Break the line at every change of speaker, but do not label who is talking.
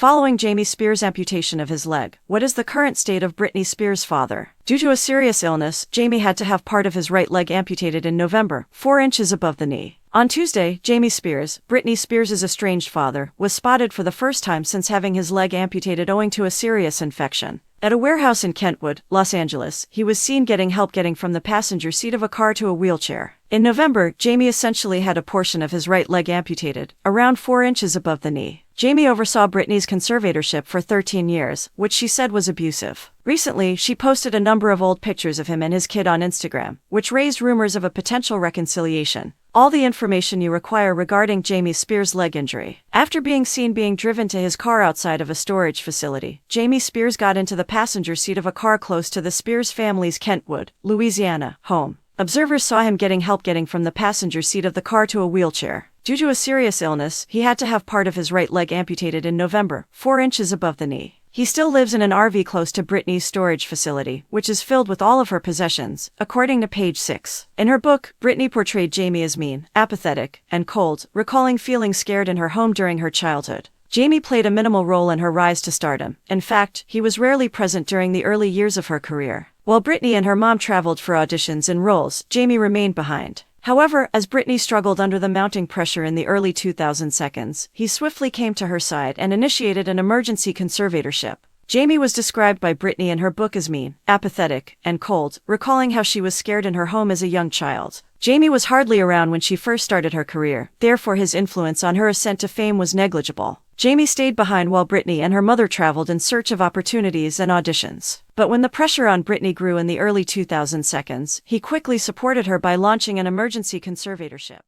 Following Jamie Spears' amputation of his leg, what is the current state of Britney Spears' father? Due to a serious illness, Jamie had to have part of his right leg amputated in November, 4 inches above the knee. On Tuesday, Jamie Spears, Britney Spears' estranged father, was spotted for the first time since having his leg amputated owing to a serious infection. At a warehouse in Kentwood, Los Angeles, he was seen getting help getting from the passenger seat of a car to a wheelchair. In November, Jamie essentially had a portion of his right leg amputated, around 4 inches above the knee. Jamie oversaw Britney's conservatorship for 13 years, which she said was abusive. Recently, she posted a number of old pictures of him and his kid on Instagram, which raised rumors of a potential reconciliation. All the information you require regarding Jamie Spears' leg injury. After being seen being driven to his car outside of a storage facility, Jamie Spears got into the passenger seat of a car close to the Spears family's Kentwood, Louisiana, home. Observers saw him getting help getting from the passenger seat of the car to a wheelchair. Due to a serious illness, he had to have part of his right leg amputated in November, 4 inches above the knee. He still lives in an RV close to Britney's storage facility, which is filled with all of her possessions, according to page 6. In her book, Britney portrayed Jamie as mean, apathetic, and cold, recalling feeling scared in her home during her childhood. Jamie played a minimal role in her rise to stardom. In fact, he was rarely present during the early years of her career. While Britney and her mom traveled for auditions and roles, Jamie remained behind. However, as Britney struggled under the mounting pressure in the early 2000s, he swiftly came to her side and initiated an emergency conservatorship. Jamie was described by Britney in her book as mean, apathetic, and cold, recalling how she was scared in her home as a young child. Jamie was hardly around when she first started her career, therefore his influence on her ascent to fame was negligible. Jamie stayed behind while Britney and her mother traveled in search of opportunities and auditions. But when the pressure on Britney grew in the early 2000s, he quickly supported her by launching an emergency conservatorship.